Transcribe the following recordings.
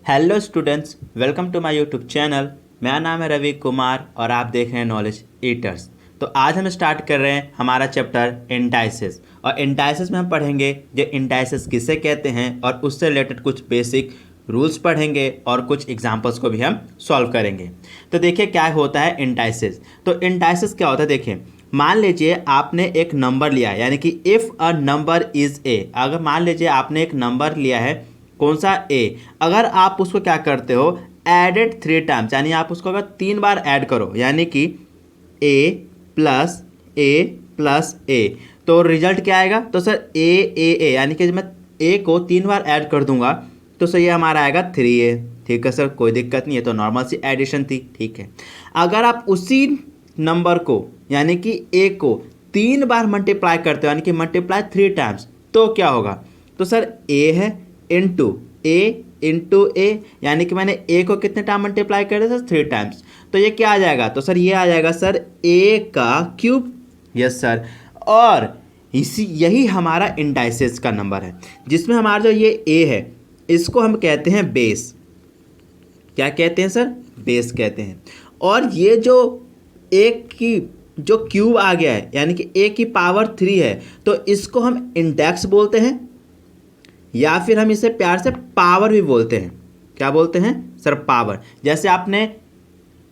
Hello students, welcome to my YouTube channel. मेरा नाम है रवि कुमार और आप देख रहे हैं नॉलेज ईटर्स। तो आज हम स्टार्ट कर रहे हैं हमारा चैप्टर इंडाइसेस। और इंडाइसेस में हम पढ़ेंगे जो इंडाइसेस किसे कहते हैं और उससे रिलेटेड कुछ बेसिक रूल्स पढ़ेंगे और कुछ एग्जांपल्स को भी हम सॉल्व करेंगे। तो देखिए क्या होता है इंडाइसेस। तो इंडाइसेस क्या होता है, देखिए मान लीजिए आपने एक नंबर लिया है, यानी कि if a number is a. अगर मान लीजिए आपने एक नंबर लिया है, कौन सा, ए। अगर आप उसको क्या करते हो, एडेड 3 टाइम्स, यानी आप उसको अगर 3 बार ऐड करो, यानी कि ए प्लस ए प्लस ए, तो रिजल्ट क्या आएगा। तो सर ए यानी कि जब मैं ए को 3 बार ऐड कर दूंगा तो सर ये हमारा आएगा 3a। ठीक है सर, कोई दिक्कत नहीं है, तो नॉर्मल सी एडिशन थी। ठीक है, अगर आप उसी नंबर को यानी कि ए को 3 बार मल्टीप्लाई करते हो, यानी कि मल्टीप्लाई 3 टाइम्स, तो क्या होगा। तो सर ए है इंटू ए, यानी कि मैंने ए को कितने टाइम मल्टीप्लाई कर दिया सर, 3 टाइम्स। तो ये क्या आ जाएगा, तो सर ये आ जाएगा सर ए का क्यूब। Yes sir. और यही हमारा इंडाइसेस का नंबर है, जिसमें हमारा जो ये ए है इसको हम कहते हैं बेस। क्या कहते हैं सर, बेस कहते हैं। और ये जो एक की जो क्यूब आ गया है, यानी कि ए की पावर 3 है, तो इसको हम इंडेक्स बोलते हैं, या फिर हम इसे प्यार से पावर भी बोलते हैं। क्या बोलते हैं सर, पावर। जैसे आपने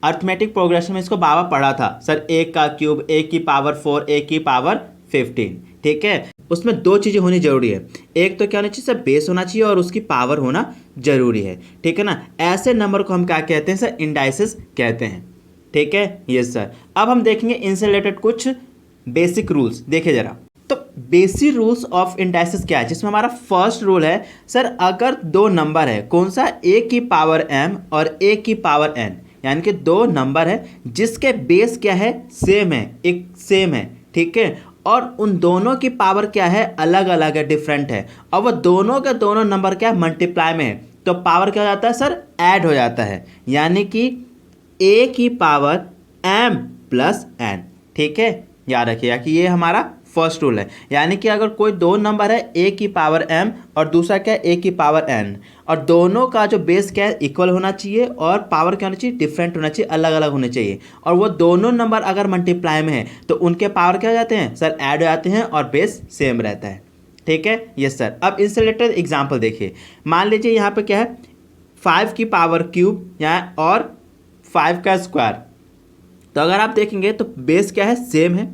अर्थमेटिक प्रोग्रेशन में इसको बाबा पढ़ा था सर, ए का क्यूब, ए की पावर 4, ए की पावर 15। ठीक है, उसमें 2 चीज़ें होनी जरूरी है। एक तो क्या होना चाहिए सर, बेस होना चाहिए, और उसकी पावर होना जरूरी है। ठीक है ना, ऐसे नंबर को हम क्या कहते हैं सर, इंडाइसेस कहते हैं। ठीक है, यस सर। अब हम देखेंगे इनसे रिलेटेड कुछ बेसिक रूल्स। देखिए जरा, तो बेसिक रूल्स ऑफ इंडाइसेस क्या है, जिसमें हमारा फर्स्ट रूल है सर, अगर 2 नंबर है, कौन सा, ए की पावर m और ए की पावर n, यानी कि 2 नंबर है जिसके बेस क्या है, सेम है, एक सेम है। ठीक है, और उन दोनों की पावर क्या है, अलग अलग है, डिफरेंट है, और वह दोनों के दोनों नंबर क्या है, मल्टीप्लाई में है, तो पावर क्या हो जाता है सर, ऐड हो जाता है, यानी कि ए की पावर m प्लस n। ठीक है, याद रखिएगा कि ये हमारा फर्स्ट रूल है। यानी कि अगर कोई 2 नंबर है, ए की पावर m और दूसरा क्या है, ए की पावर n, और दोनों का जो बेस क्या है, इक्वल होना चाहिए, और पावर क्या होना चाहिए, डिफरेंट होना चाहिए, अलग अलग होने चाहिए, और वो दोनों नंबर अगर मल्टीप्लाई में है तो उनके पावर क्या हो जाते हैं सर, ऐड हो जाते हैं, और बेस सेम रहता है। ठीक है, यस सर। अब इससे रिलेटेड एग्जाम्पल देखिए। मान लीजिए यहाँ पे क्या है, 5 की पावर क्यूब यहाँ और 5 का स्क्वायर। तो अगर आप देखेंगे तो बेस क्या है, सेम है,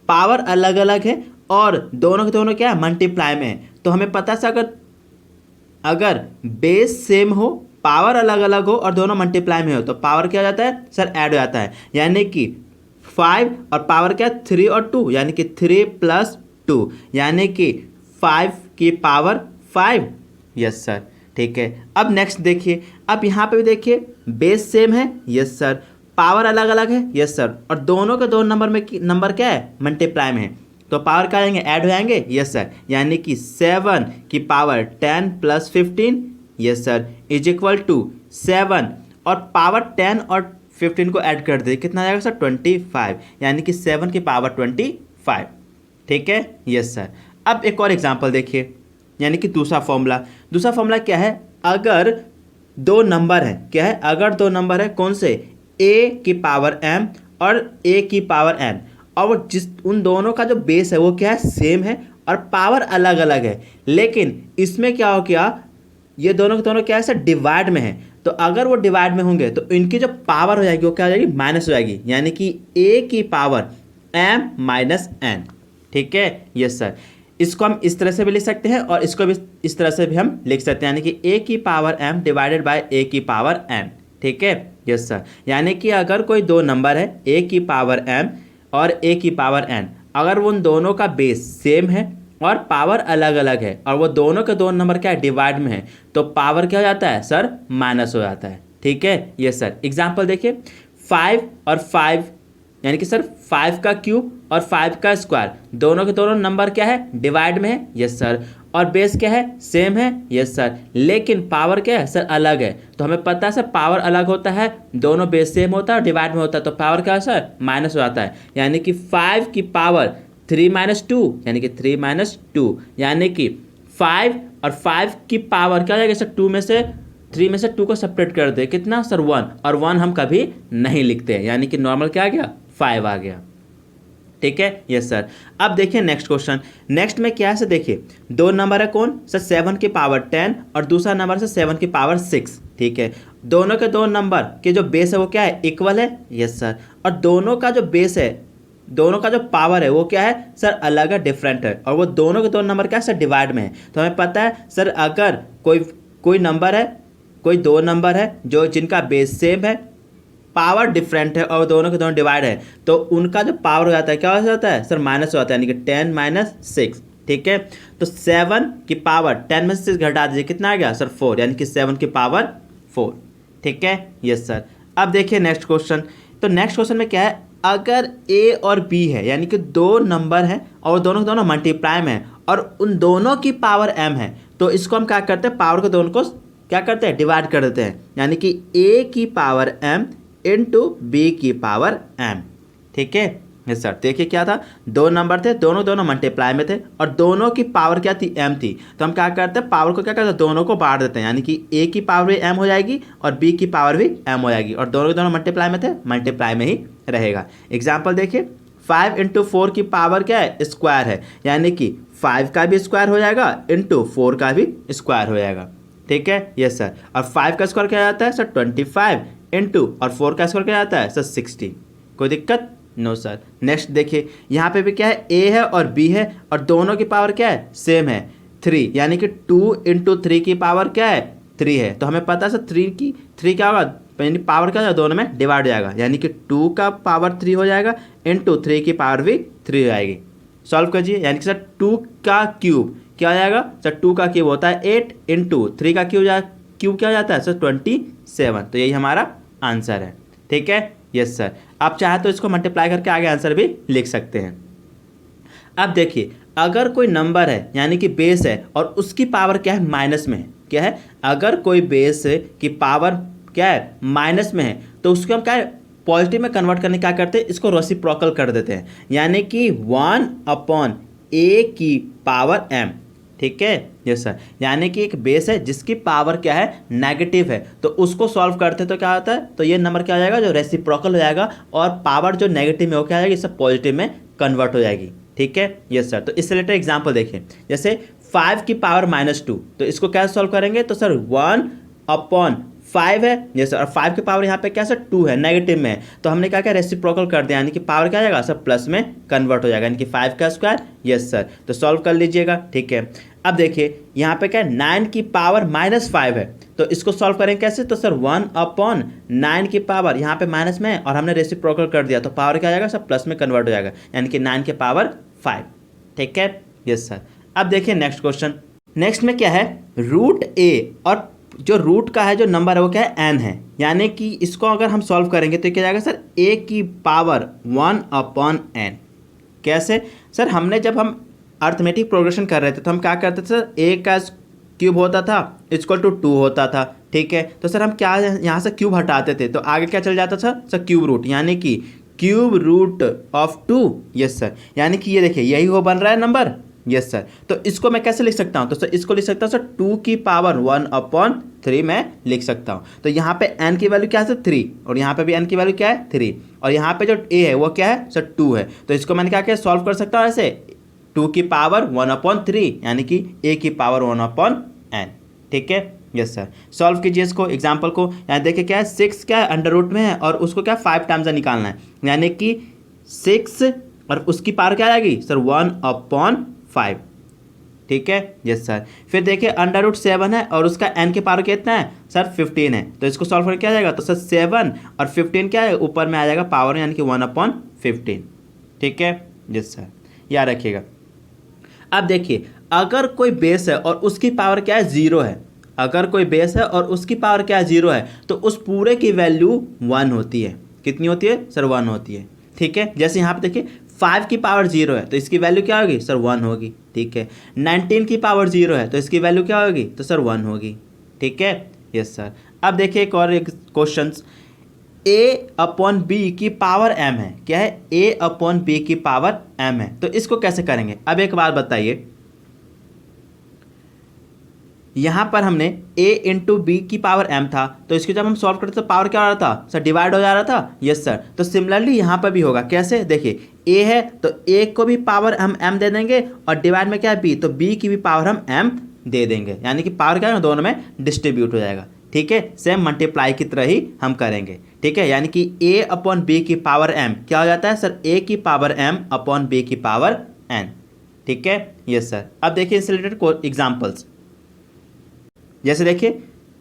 पावर अलग अलग है, और दोनों के दोनों क्या है, मल्टीप्लाई में है। तो हमें पता है अगर बेस सेम हो, पावर अलग अलग हो, और दोनों मल्टीप्लाई में हो, तो पावर क्या हो जाता है सर, ऐड हो जाता है। यानी कि 5 और पावर क्या, 3 और 2, यानी कि 3 + 2, यानी कि 5 की पावर 5। Yes sir. ठीक है, अब नेक्स्ट देखिए, अब यहाँ पे भी देखिए बेस सेम है, यस सर, पावर अलग अलग है, यस सर, और दोनों के दोनों नंबर में नंबर क्या है, मल्टीप्लाई में है, तो पावर क्या आएंगे, ऐड हो जाएंगे, यस सर। यानी कि 7 की power 10 + 15, yes sir, is equal to 7, और पावर 10 और 15 को ऐड कर दे, कितना आएगा सर, 25, यानी कि 7 की पावर 25। ठीक है, यस सर। अब एक और एग्जाम्पल देखिए, यानी कि दूसरा फॉर्मूला क्या है, अगर 2 नंबर है, क्या है, अगर 2 नंबर है, कौन से, ए की पावर m और ए की पावर n, और वो उन दोनों का जो बेस है वो क्या है, सेम है, और पावर अलग अलग है, लेकिन इसमें क्या हो गया, ये दोनों के दोनों क्या है सर, डिवाइड में है। तो अगर वो डिवाइड में होंगे तो इनकी जो पावर हो जाएगी वो क्या हो जाएगी, माइनस हो जाएगी, यानी कि ए की पावर m माइनस n। ठीक है, यस सर। इसको हम इस तरह से भी लिख सकते हैं, और इसको भी इस तरह से भी हम लिख सकते हैं, यानी कि ए की पावर m डिवाइडेड बाय ए की पावर n। ठीक है, यस सर। यानी कि अगर कोई 2 नंबर है, ए की पावर m और ए की पावर n, अगर उन दोनों का बेस सेम है और पावर अलग अलग है, और वो दोनों के दोनों नंबर क्या है, डिवाइड में है, तो पावर क्या हो जाता है सर, माइनस हो जाता है। ठीक है, यस सर। एग्जाम्पल देखिए, 5 और 5, यानी कि सर 5 का क्यूब और 5 का स्क्वायर, दोनों के दोनों नंबर क्या है, डिवाइड में है, यस सर, और बेस क्या है, सेम है, यस सर, लेकिन पावर क्या है सर, अलग है। तो हमें पता है सर, पावर अलग होता है, दोनों बेस सेम होता है और डिवाइड में होता है, तो पावर क्या है सर, माइनस हो जाता है। यानी कि 5 की पावर 3 - 2, यानी कि 3 - 2, यानी कि 5 और 5 की पावर क्या हो जाएगा सर, 2 में से 3 में से 2 को सेपरेट कर दे, कितना सर 1, और 1 हम कभी नहीं लिखते हैं, यानी कि नॉर्मल क्या आ गया 5 आ गया। ठीक है, यस सर। अब देखिए नेक्स्ट क्वेश्चन। नेक्स्ट में क्या है सर, देखिए दो नंबर है कौन सर, 7 की पावर 10 और दूसरा नंबर है 7 की पावर 6। ठीक है, दोनों के दो नंबर के जो बेस है वो क्या है, इक्वल है, यस सर। और दोनों का जो बेस है, दोनों का जो पावर है वो क्या है सर, अलग है, डिफरेंट है, और वो दोनों के दो नंबर क्या है सर, डिवाइड में है। तो हमें पता है सर, अगर कोई नंबर है, कोई दो नंबर है जो जिनका बेस सेम है, पावर डिफरेंट है, और दोनों के दोनों डिवाइड है, तो उनका जो पावर हो जाता है क्या हो जाता है सर, माइनस हो जाता है, यानी कि 10 माइनस 6। ठीक है, तो 7 की पावर 10 में से 6 घटा दीजिए, कितना आ गया सर 4, यानी कि 7 की पावर 4। ठीक है, यस सर। अब देखिए नेक्स्ट क्वेश्चन। तो नेक्स्ट क्वेश्चन में क्या है, अगर ए और बी है, यानी कि दो नंबर हैं और दोनों के दोनों मल्टीप्लाई में है, और उन दोनों की पावर m है, तो इसको हम क्या करते हैं, पावर को दोनों को क्या करते हैं, डिवाइड कर देते हैं, यानी कि a की पावर m इंटू बी की पावर m। ठीक है, यस सर। देखिए क्या था, दो नंबर थे, दोनों मल्टीप्लाई में थे, और दोनों की पावर क्या थी, m थी, तो हम क्या करते हैं, पावर को क्या करते हैं, दोनों को बांट देते हैं, यानी कि a की पावर भी m हो जाएगी और b की पावर भी m हो जाएगी, और दोनों के दोनों मल्टीप्लाई में थे, मल्टीप्लाई में ही रहेगा। एग्जाम्पल देखिए, 5 इंटू 4 की पावर क्या है, स्क्वायर है, यानी कि 5 का भी स्क्वायर हो जाएगा इंटू 4 का भी स्क्वायर हो जाएगा। ठीक है, यस सर। और 5 का स्क्वायर क्या जाता है सर, 25 इंटू, और 4 का स्क्वायर क्या जाता है सर, 60। कोई दिक्कत, नो सर। नेक्स्ट देखिए, यहाँ पे भी क्या है, ए है और बी है, और दोनों की पावर क्या है, सेम है, 3, यानी कि 2 इंटू 3 की पावर क्या है, 3 है। तो हमें पता है सर 3 क्या होगा, यानी पावर क्या होगा, दोनों में डिवाइड हो जाएगा, यानी कि 2 का पावर 3 हो जाएगा इंटू 3 की पावर भी 3 हो जाएगी। सॉल्व कीजिए, यानी कि सर 2 का क्यूब क्या हो जाएगा सर, 2 का क्यूब होता है 8 इंटू 3 का क्यूब क्या हो जाता है सर, 27। तो यही हमारा आंसर है। ठीक है, यस सर। आप चाहे तो इसको मल्टीप्लाई करके आगे आंसर भी लिख सकते हैं। अब देखिए, अगर कोई नंबर है, यानी कि बेस है, और उसकी पावर क्या है, माइनस में है, क्या है, अगर कोई बेस की पावर क्या है, माइनस में है, तो उसको हम क्या है, पॉजिटिव में कन्वर्ट करने क्या करते हैं, इसको रेसिप्रोकल कर देते हैं, यानी कि 1/a की पावर m। ठीक है, यस सर। यानी कि एक बेस है जिसकी पावर क्या है, नेगेटिव है, तो उसको सॉल्व करते तो क्या होता है, तो ये नंबर क्या हो जाएगा, जो रेसिप्रोकल हो जाएगा, और पावर जो नेगेटिव में हो क्या जाएगी, सब पॉजिटिव में कन्वर्ट हो जाएगी। ठीक है, यस सर। तो इससे रिलेटेड एग्जाम्पल देखिए, जैसे 5 की पावर -2, तो इसको क्या सॉल्व करेंगे, तो सर 1/5 है, यस सर, और 5 की पावर यहाँ पे क्या सर 2 है, नेगेटिव में है, तो हमने क्या रेसिप्रोकल कर दिया, यानी कि पावर क्या आ जाएगा सर, प्लस में कन्वर्ट हो जाएगा, यानी कि 5 का स्क्वायर, यस सर। तो सॉल्व कर लीजिएगा। ठीक है, अब देखिए यहाँ पे क्या है, 9 की पावर -5 है, तो इसको सॉल्व करेंगे कैसे, तो सर 1/9 की पावर यहाँ पे माइनस में है, और हमने रेसिप्रोकल कर दिया, तो पावर क्या आ जाएगा सर, प्लस में कन्वर्ट हो जाएगा, यानी कि 9 की पावर 5। ठीक है, यस सर। अब देखिए नेक्स्ट क्वेश्चन। नेक्स्ट में क्या है, √a, और जो रूट का है जो नंबर है वो क्या है, n है, यानी कि इसको अगर हम सॉल्व करेंगे तो क्या जाएगा सर, a की पावर 1/n। कैसे सर, हमने जब हम अर्थमेटिक प्रोग्रेशन कर रहे थे तो हम क्या करते थे सर, a का क्यूब होता था इक्वल टू 2 होता था। ठीक है, तो सर हम क्या यहाँ से क्यूब हटाते थे, तो आगे क्या चल जाता था सर, क्यूब रूट, यानी कि cube root of 2। Yes sir, यानी कि ये देखिए यही वो बन रहा है नंबर। यस सर, तो इसको मैं कैसे लिख सकता हूँ, तो सर इसको लिख सकता हूँ सर 2 की पावर 1/3 मैं लिख सकता हूँ। तो यहाँ पे n की वैल्यू क्या है सर 3, और यहाँ पे भी n की वैल्यू क्या है 3, और यहाँ पे जो a है वो क्या है सर 2 है, तो इसको मैंने क्या किया, सॉल्व कर सकता हूँ ऐसे 2 की पावर 1/3, यानी कि a की पावर 1/n। ठीक है, यस सर। सॉल्व कीजिए इसको, एग्जाम्पल को। यहाँ देखिए क्या है, 6 क्या है अंडर रूट में है, और उसको क्या 5 टाइम्स निकालना है, यानी कि 6 और उसकी पावर क्या आएगी सर 1/5। ठीक है, यस सर। फिर देखिए अंडर रूट 7 है और उसका n की पावर कितना है सर 15 है, तो इसको सॉल्व करके क्या आ जाएगा, तो सर 7 और 15 क्या है ऊपर में आ जाएगा पावर, यानी कि 1/15। ठीक है, यस सर, याद रखिएगा। अब देखिए अगर कोई बेस है और उसकी पावर क्या है 0 है, अगर कोई बेस है और उसकी पावर क्या है 0 है, तो उस पूरे की वैल्यू 1 होती है। कितनी होती है सर 1 होती है। ठीक है, जैसे यहाँ पे देखिए 5 की पावर 0 है तो इसकी वैल्यू क्या होगी सर 1 होगी। ठीक है, 19 की पावर 0 है तो इसकी वैल्यू क्या होगी, तो सर 1 होगी। ठीक है, यस सर। अब देखिए एक और क्वेश्चन, a/b की पावर m है, क्या है a/b की पावर m है, तो इसको कैसे करेंगे। अब एक बात बताइए, यहाँ पर हमने a इंटू बी की पावर m था, तो इसकी जब हम सॉल्व करते तो पावर क्या हो रहा था सर, डिवाइड हो जा रहा था। Yes sir. तो सिमिलरली यहाँ पर भी होगा। कैसे, देखिए a है तो a को भी पावर हम m दे देंगे और डिवाइड में क्या है b, तो b की भी पावर हम m दे देंगे, यानी कि पावर क्या है दोनों में डिस्ट्रीब्यूट हो जाएगा। ठीक है, सेम मल्टीप्लाई की तरह ही हम करेंगे। ठीक है, यानी कि a अपॉन बी की पावर m क्या हो जाता है सर, a की पावर m अपॉन b की पावर n। ठीक है, यस सर। अब देखिए इससे रिलेटेड को एग्जाम्पल्स, जैसे देखिए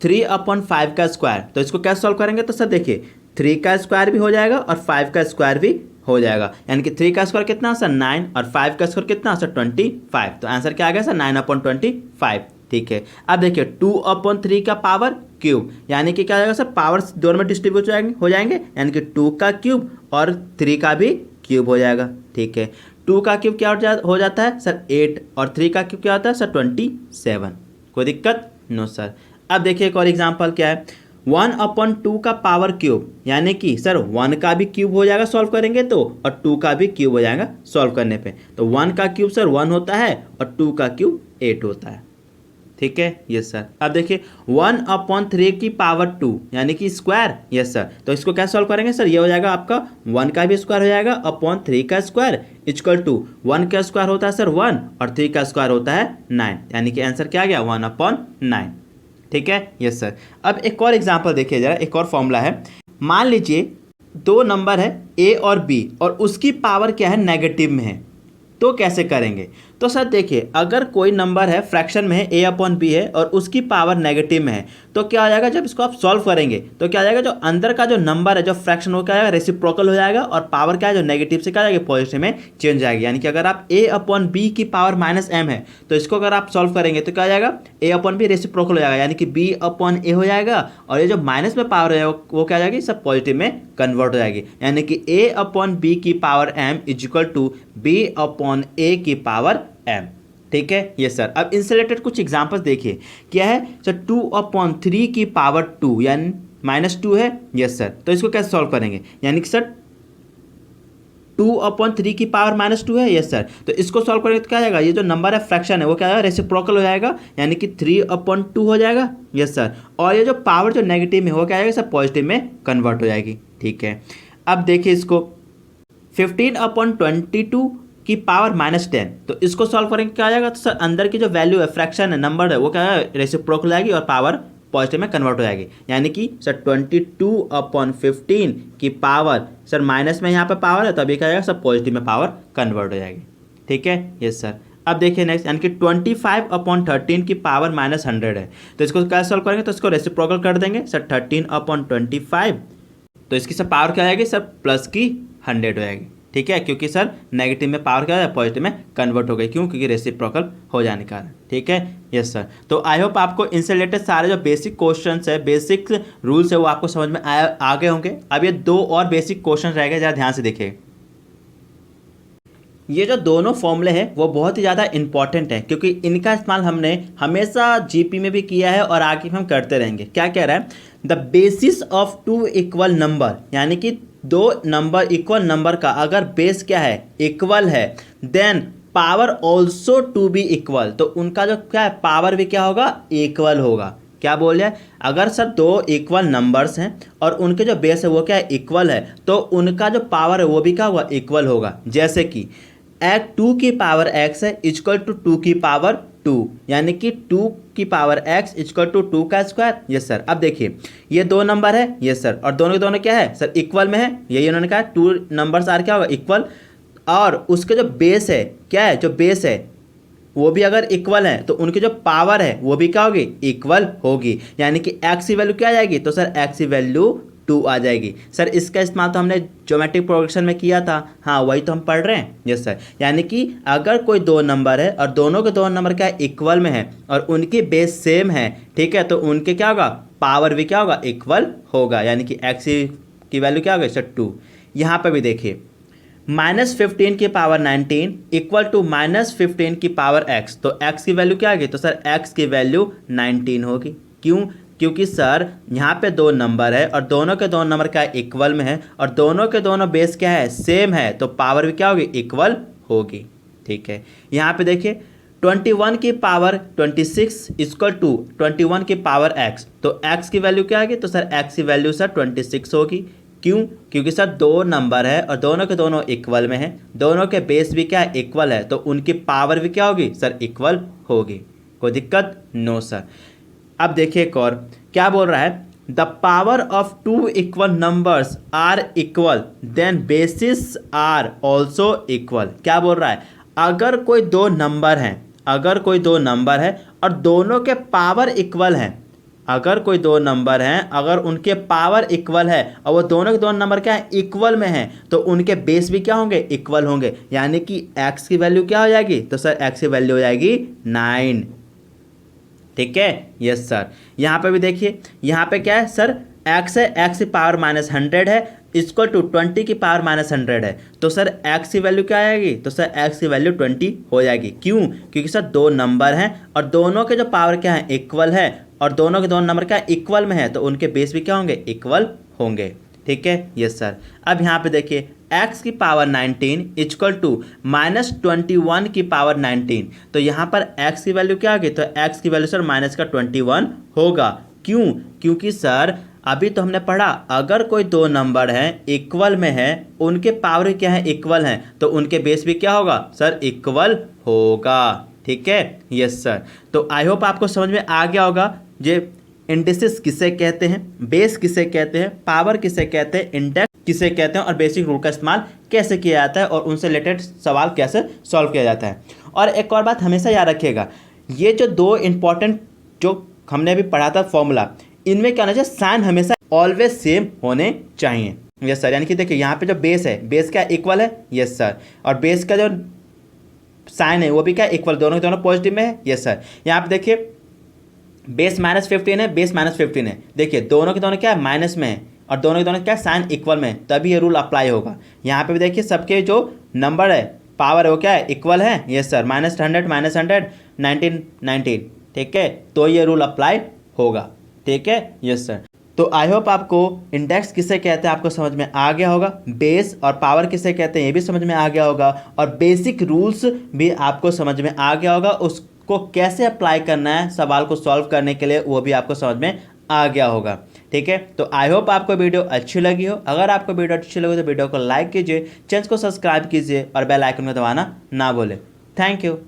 3/5 का स्क्वायर, तो इसको कैसे सॉल्व करेंगे, तो सर देखिए 3 का स्क्वायर भी हो जाएगा और 5 का स्क्वायर भी हो जाएगा, यानी कि 3 का स्क्वायर कितना सर 9 और 5 का स्क्वायर कितना सर 25। तो आंसर क्या आ गया सर 9/25। ठीक है, अब देखिए 2/3 का पावर क्यूब, यानी कि क्या हो जाएगा सर, पावर दोनों में डिस्ट्रीब्यूट हो जाएंगे, यानी कि 2 का क्यूब और 3 का भी क्यूब हो जाएगा। ठीक है, 2 का क्यूब क्या हो जाता है सर 8 और 3 का क्यूब क्या होता है सर 27। कोई दिक्कत नो सर। अब देखिए एक और एग्जांपल क्या है, 1/2 का पावर क्यूब, यानी कि सर 1 का भी क्यूब हो जाएगा सॉल्व करेंगे तो, और 2 का भी क्यूब हो जाएगा सॉल्व करने पे। तो 1 का क्यूब सर 1 होता है और 2 का क्यूब 8 होता है। ठीक है, यस सर। अब देखिए 1/3 की पावर 2, यानी कि स्क्वायर। यस सर, तो इसको क्या सॉल्व करेंगे सर, ये हो जाएगा आपका 1 का भी स्क्वायर हो जाएगा अपॉन 3 का स्क्वायर इक्वल टू 1 का स्क्वायर होता है सर 1 और 3 का स्क्वायर होता है 9, यानी कि आंसर क्या आ गया 1/9। ठीक है, यस सर। अब एक और एग्जाम्पल देखिए जरा, एक और फॉर्मूला है। मान लीजिए दो नंबर है a और b और उसकी पावर क्या है नेगेटिव में है, तो कैसे करेंगे। तो सर देखिए अगर कोई नंबर है फ्रैक्शन में है a/b है और उसकी पावर नेगेटिव में है, तो क्या हो जाएगा जब इसको आप सॉल्व करेंगे तो क्या हो जाएगा, जो अंदर का जो नंबर है जो फ्रैक्शन हो क्या आएगा रेसिप्रोकल हो जाएगा और पावर क्या है जो नेगेटिव से क्या जाएगा पॉजिटिव में चेंज हो जाएगी। यानी कि अगर आप a/b की पावर -m है तो इसको अगर आप सॉल्व करेंगे तो क्या हो जाएगा a/b रेसिप्रोकल हो जाएगा, यानी कि b/a हो जाएगा और ये जो माइनस में पावर है वो क्या हो जाएगी सब पॉजिटिव में कन्वर्ट हो जाएगी, यानी कि a/b की power m equal to b/a की पावर m। ठीक है, ये सर। अब इनसे रिलेटेड कुछ एग्जांपल्स देखिए, क्या है सर 2/3 की पावर 2 यानी -2 है। यस सर, तो इसको कैसे सॉल्व करेंगे, यानी कि सर 2/3 की पावर -2 है। यस सर, तो इसको सॉल्व करेंगे तो क्या आएगा, ये जो नंबर है फ्रैक्शन है वो क्या आएगा रेसिप्रोकल हो जाएगा, यानी कि 3/2 हो जाएगा। यस सर, और ये जो पावर जो नेगेटिव में हो क्या आएगा सब पॉजिटिव में कन्वर्ट हो जाएगी। ठीक है, अब देखिए इसको 15/22 की पावर -10, तो इसको सॉल्व करेंगे क्या आ जाएगा, तो सर अंदर की जो वैल्यू है फ्रैक्शन है नंबर है वो क्या है रेसिप्रोकल आएगी और पावर पॉजिटिव में कन्वर्ट हो जाएगी, यानी कि सर 22/15 की पावर सर माइनस में यहाँ पे पावर है तो अभी क्या आएगा सब पॉजिटिव में पावर कन्वर्ट हो जाएगी। ठीक है, यस सर। अब देखिए नेक्स्ट, यानी कि 25/13 की पावर -100 है, तो इसको क्या सॉल्व करेंगे, तो इसको रेसिप्रोकल कर देंगे सर 13/25, तो इसकी सब पावर क्या आएगी सर प्लस की 100 हो जाएगी। ठीक है, क्योंकि सर नेगेटिव में पावर क्या है पॉजिटिव में कन्वर्ट हो गई, क्यों, क्योंकि रेसिप्रोकल हो जाने का। ठीक है, यस सर। तो आई होप आपको इनसे रिलेटेड सारे जो बेसिक क्वेश्चंस है बेसिक रूल्स है वो आपको समझ में आ गए होंगे। अब ये दो और बेसिक क्वेश्चन रह गए, जरा ध्यान से देखिए। ये जो दोनों फॉर्मूले हैं वो बहुत ही ज़्यादा इंपॉर्टेंट है, क्योंकि इनका इस्तेमाल हमने हमेशा जीपी में भी किया है और आगे हम करते रहेंगे। क्या कह रहा है, the basis of two equal number, यानी कि दो नंबर इक्वल नंबर का अगर बेस क्या है इक्वल है, then power also to be equal, तो उनका जो क्या है पावर भी क्या होगा इक्वल होगा। क्या बोल है, अगर सर दो इक्वल नंबर्स हैं और उनके जो बेस है वो क्या है इक्वल है, तो उनका जो पावर है वो भी क्या होगा इक्वल होगा। जैसे कि 2 की पावर x है इक्वल टू 2 की पावर 2, यानी कि 2 की पावर x इक्वल टू 2 का स्क्वायर। Yes sir. अब देखिए ये दो नंबर है, यस सर, और दोनों के दोनों क्या है सर इक्वल में है, यही उन्होंने कहा 2 नंबर्स आर क्या होगा इक्वल, और उसके जो बेस है क्या है जो बेस है वो भी अगर इक्वल है तो उनकी जो पावर है वो भी क्या होगी इक्वल होगी, यानी कि x की वैल्यू क्या आ जाएगी, तो सर x की वैल्यू 2 आ जाएगी। सर इसका इस्तेमाल तो हमने ज्योमेट्रिक प्रोग्रेशन में किया था, हाँ वही तो हम पढ़ रहे हैं। यस सर, यानी कि अगर कोई दो नंबर है और दोनों के दोनों नंबर क्या इक्वल में है और उनकी बेस सेम है, ठीक है, तो उनके क्या होगा पावर भी क्या होगा इक्वल होगा, यानी कि x की वैल्यू क्या होगा सर 2। यहाँ पर भी देखिए -15 की पावर 19 इक्वल टू -15 की पावर x, तो x की वैल्यू क्या आ गई, तो सर x की वैल्यू 19 होगी। क्यों, क्योंकि सर यहाँ पे दो नंबर है और दोनों के दोनों नंबर क्या इक्वल में है और दोनों के दोनों बेस क्या है सेम है, तो पावर भी क्या होगी इक्वल होगी। ठीक है, यहाँ पे देखिए 21 की पावर 26 इक्वल टू 21 की पावर x, तो x की वैल्यू क्या आएगी? तो सर x की वैल्यू सर 26 होगी। क्यों? क्योंकि सर दो नंबर है और दोनों के दोनों इक्वल में है, दोनों के बेस भी क्या है? इक्वल है, तो उनकी पावर भी क्या होगी? सर इक्वल होगी। कोई दिक्कत? No sir. अब देखिए एक और क्या बोल रहा है, the power of two equal numbers are equal then basis are also equal. क्या बोल रहा है? अगर कोई दो नंबर हैं, अगर कोई दो नंबर है और दोनों के पावर इक्वल हैं, अगर कोई दो नंबर हैं, अगर उनके पावर इक्वल है और वो दोनों के दोनों नंबर क्या है? इक्वल में हैं, तो उनके बेस भी क्या होंगे? इक्वल होंगे। यानी कि x की वैल्यू क्या हो जाएगी? तो सर x की वैल्यू हो जाएगी 9। ठीक है, यस सर। यहाँ पे भी देखिए, यहाँ पे क्या है सर? x है, x की पावर -100 है इक्वल टू 20 की पावर -100 है, तो सर x की वैल्यू क्या आएगी? तो सर x की वैल्यू 20 हो जाएगी। क्यों? क्योंकि सर दो नंबर हैं और दोनों के जो पावर क्या है? इक्वल है, और दोनों के दोनों नंबर क्या इक्वल में है, तो उनके बेस भी क्या होंगे? इक्वल होंगे। ठीक है, यस सर। अब यहाँ पे देखिए, x की पावर 19 इक्वल टू -21 की पावर 19, तो यहाँ पर x की वैल्यू क्या आ गई? तो x की वैल्यू सर -21 होगा। क्यों? क्योंकि सर अभी तो हमने पढ़ा, अगर कोई दो नंबर हैं इक्वल में है, उनके पावर क्या है? इक्वल हैं, तो उनके बेस भी क्या होगा? सर इक्वल होगा। ठीक है, यस सर। तो आई होप आपको समझ में आ गया होगा जे इंडिसेस किसे कहते हैं, बेस किसे कहते हैं, पावर किसे कहते हैं, इंडेक्स किसे कहते हैं, और बेसिक रूल का इस्तेमाल कैसे किया जाता है, और उनसे रिलेटेड सवाल कैसे सॉल्व किया जाता है। और एक और बात हमेशा याद रखिएगा, ये जो दो इंपॉर्टेंट जो हमने अभी पढ़ा था फॉर्मूला, इनमें क्या होना चाहिए? साइन हमेशा ऑलवेज सेम होने चाहिए। Yes sir. यानी कि देखिए यहाँ पे जो बेस है, बेस क्या इक्वल है? Yes sir. और बेस का जो साइन है वो भी क्या इक्वल, दोनों के दोनों पॉजिटिव में है? Yes sir. यहाँ पे देखिए बेस -15 है, बेस -15 है, देखिए दोनों के दोनों क्या है? माइनस में है, और दोनों के दोनों क्या साइन इक्वल में है, तभी ये रूल अप्लाई होगा। यहाँ पे भी देखिए सबके जो नंबर है, पावर है, वो क्या है? इक्वल है। Yes sir. -100 -100 19 19। ठीक है, तो ये रूल अप्लाई होगा। ठीक है, यस सर। तो आई होप आपको इंडेक्स किसे कहते हैं आपको समझ में आ गया होगा, बेस और पावर किसे कहते हैं ये भी समझ में आ गया होगा, और बेसिक रूल्स भी आपको समझ में आ गया होगा। उसको कैसे अप्लाई करना है सवाल को सॉल्व करने के लिए, वो भी आपको समझ में आ गया होगा। ठीक है, तो आई होप आपको वीडियो अच्छी लगी हो। अगर आपको वीडियो अच्छी लगी तो वीडियो को लाइक कीजिए, चैनल को सब्सक्राइब कीजिए और बेल आइकन को दबाना ना भूलें। Thank you.